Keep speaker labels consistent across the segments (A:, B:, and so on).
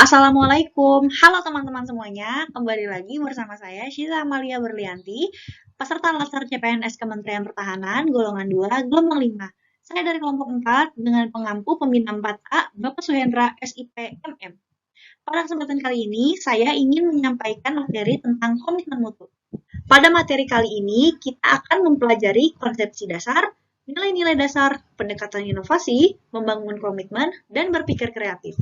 A: Assalamualaikum, halo teman-teman semuanya, kembali lagi bersama saya Syiza Amalia Berlianti, peserta Latsar CPNS Kementerian Pertahanan, golongan 2, gelombang 5. Saya dari kelompok 4 dengan pengampu pembina 4A, Bapak Suhendra SIP MM. Pada kesempatan kali ini, saya ingin menyampaikan materi tentang komitmen mutu. Pada materi kali ini, kita akan mempelajari konsepsi dasar, nilai-nilai dasar, pendekatan inovasi, membangun komitmen, dan berpikir kreatif.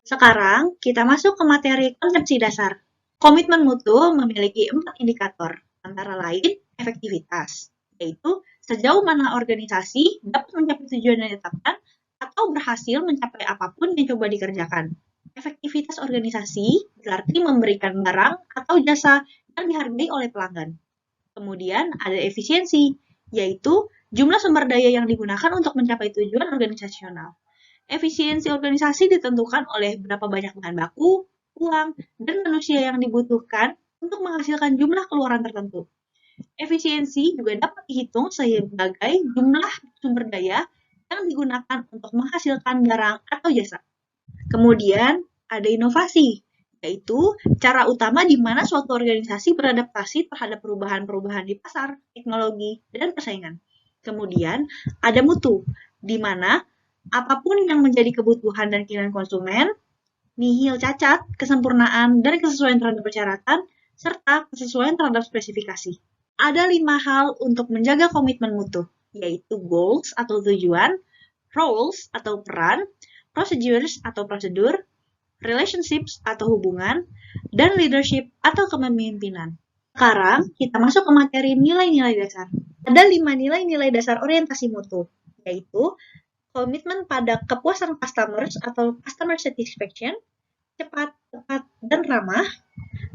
A: Sekarang, kita masuk ke materi konsepsi dasar. Komitmen mutu memiliki 4 indikator, antara lain efektivitas, yaitu sejauh mana organisasi dapat mencapai tujuan yang ditetapkan atau berhasil mencapai apapun yang coba dikerjakan. Efektivitas organisasi berarti memberikan barang atau jasa yang dihargai oleh pelanggan. Kemudian ada efisiensi, yaitu jumlah sumber daya yang digunakan untuk mencapai tujuan organisasional. Efisiensi organisasi ditentukan oleh berapa banyak bahan baku, uang, dan manusia yang dibutuhkan untuk menghasilkan jumlah keluaran tertentu. Efisiensi juga dapat dihitung sebagai jumlah sumber daya yang digunakan untuk menghasilkan barang atau jasa. Kemudian ada inovasi, yaitu cara utama di mana suatu organisasi beradaptasi terhadap perubahan-perubahan di pasar, teknologi, dan persaingan. Kemudian ada mutu, di mana apapun yang menjadi kebutuhan dan keinginan konsumen, nihil cacat, kesempurnaan, dan kesesuaian terhadap persyaratan, serta kesesuaian terhadap spesifikasi. Ada 5 hal untuk menjaga komitmen mutu, yaitu goals atau tujuan, roles atau peran, procedures atau prosedur, relationships atau hubungan, dan leadership atau kepemimpinan. Sekarang, kita masuk ke materi nilai-nilai dasar. Ada 5 nilai-nilai dasar orientasi mutu, yaitu komitmen pada kepuasan customers atau customer satisfaction, cepat, tepat, dan ramah,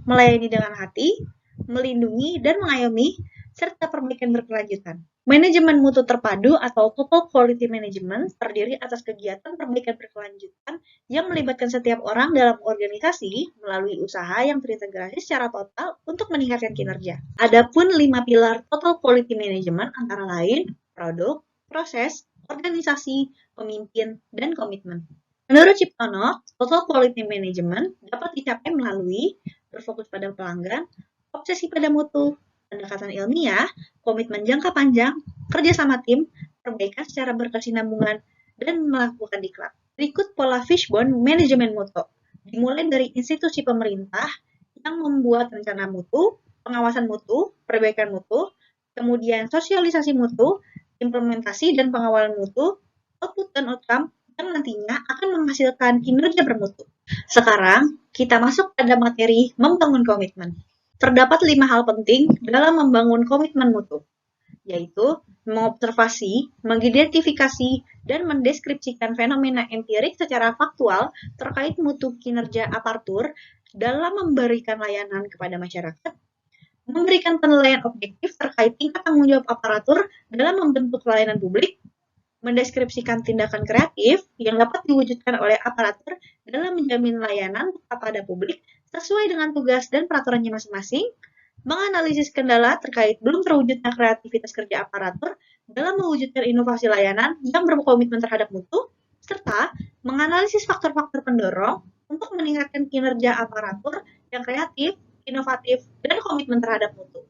A: melayani dengan hati, melindungi dan mengayomi, serta perbaikan berkelanjutan. Manajemen mutu terpadu atau Total Quality Management terdiri atas kegiatan perbaikan berkelanjutan yang melibatkan setiap orang dalam organisasi melalui usaha yang terintegrasi secara total untuk meningkatkan kinerja. Adapun 5 pilar Total Quality Management antara lain produk, proses, organisasi, pemimpin, dan komitmen. Menurut Ciptono, Total Quality Management dapat dicapai melalui berfokus pada pelanggan, obsesi pada mutu, pendekatan ilmiah, komitmen jangka panjang, kerjasama tim, perbaikan secara berkesinambungan, dan melakukan diklat. Berikut pola Fishbone Manajemen Mutu, dimulai dari institusi pemerintah yang membuat rencana mutu, pengawasan mutu, perbaikan mutu, kemudian sosialisasi mutu, implementasi dan pengawalan mutu, output dan outcome, yang nantinya akan menghasilkan kinerja bermutu. Sekarang, kita masuk pada materi membangun komitmen. Terdapat 5 hal penting dalam membangun komitmen mutu, yaitu mengobservasi, mengidentifikasi, dan mendeskripsikan fenomena empirik secara faktual terkait mutu kinerja aparatur dalam memberikan layanan kepada masyarakat, memberikan penilaian objektif terkait tingkat tanggung jawab aparatur dalam membentuk layanan publik, mendeskripsikan tindakan kreatif yang dapat diwujudkan oleh aparatur dalam menjamin layanan kepada publik sesuai dengan tugas dan peraturannya masing-masing, menganalisis kendala terkait belum terwujudnya kreativitas kerja aparatur dalam mewujudkan inovasi layanan yang berkomitmen terhadap mutu, serta menganalisis faktor-faktor pendorong untuk meningkatkan kinerja aparatur yang kreatif, inovatif, dan komitmen terhadap mutu.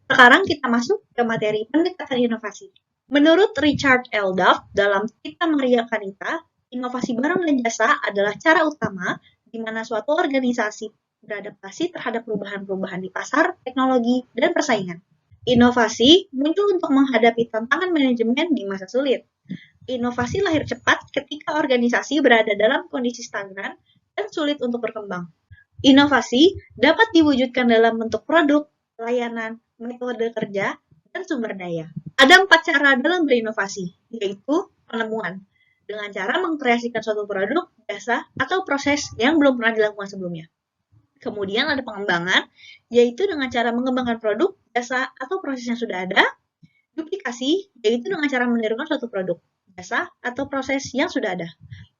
A: Sekarang kita masuk ke materi pendekatan inovasi. Menurut Richard L. Duff dalam Cipta Maria Kanita, inovasi barang dan jasa adalah cara utama di mana suatu organisasi beradaptasi terhadap perubahan-perubahan di pasar, teknologi, dan persaingan. Inovasi muncul untuk menghadapi tantangan manajemen di masa sulit. Inovasi lahir cepat ketika organisasi berada dalam kondisi stagnan dan sulit untuk berkembang. Inovasi dapat diwujudkan dalam bentuk produk, layanan, metode kerja, dan sumber daya. Ada 4 cara dalam berinovasi, yaitu penemuan, dengan cara mengkreasikan suatu produk, jasa, atau proses yang belum pernah dilakukan sebelumnya. Kemudian ada pengembangan, yaitu dengan cara mengembangkan produk, jasa, atau proses yang sudah ada. Duplikasi, yaitu dengan cara menirukan suatu produk, jasa, atau proses yang sudah ada.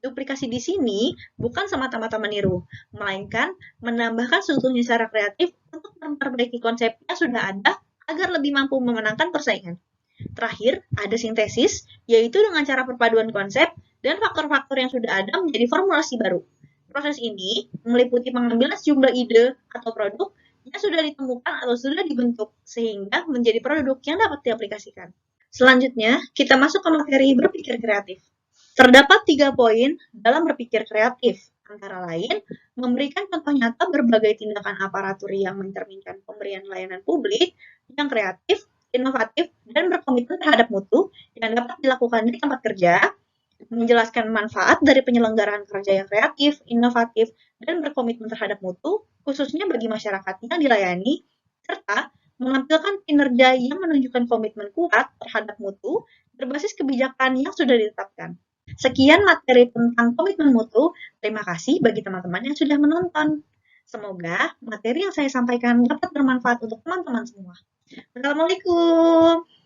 A: Duplikasi di sini bukan semata-mata meniru, melainkan menambahkan seutuhnya secara kreatif untuk memperbaiki konsep yang sudah ada agar lebih mampu memenangkan persaingan. Terakhir, ada sintesis, yaitu dengan cara perpaduan konsep dan faktor-faktor yang sudah ada menjadi formulasi baru. Proses ini meliputi pengambilan sejumlah ide atau produk yang sudah ditemukan atau sudah dibentuk sehingga menjadi produk yang dapat diaplikasikan. Selanjutnya, kita masuk ke materi berpikir kreatif. Terdapat 3 poin dalam berpikir kreatif, antara lain memberikan contoh nyata berbagai tindakan aparatur yang mencerminkan pemberian layanan publik yang kreatif, inovatif, dan berkomitmen terhadap mutu yang dapat dilakukan di tempat kerja, menjelaskan manfaat dari penyelenggaraan kerja yang kreatif, inovatif, dan berkomitmen terhadap mutu, khususnya bagi masyarakat yang dilayani, serta menampilkan kinerja yang menunjukkan komitmen kuat terhadap mutu berbasis kebijakan yang sudah ditetapkan. Sekian materi tentang komitmen mutu. Terima kasih bagi teman-teman yang sudah menonton. Semoga materi yang saya sampaikan dapat bermanfaat untuk teman-teman semua. Assalamualaikum.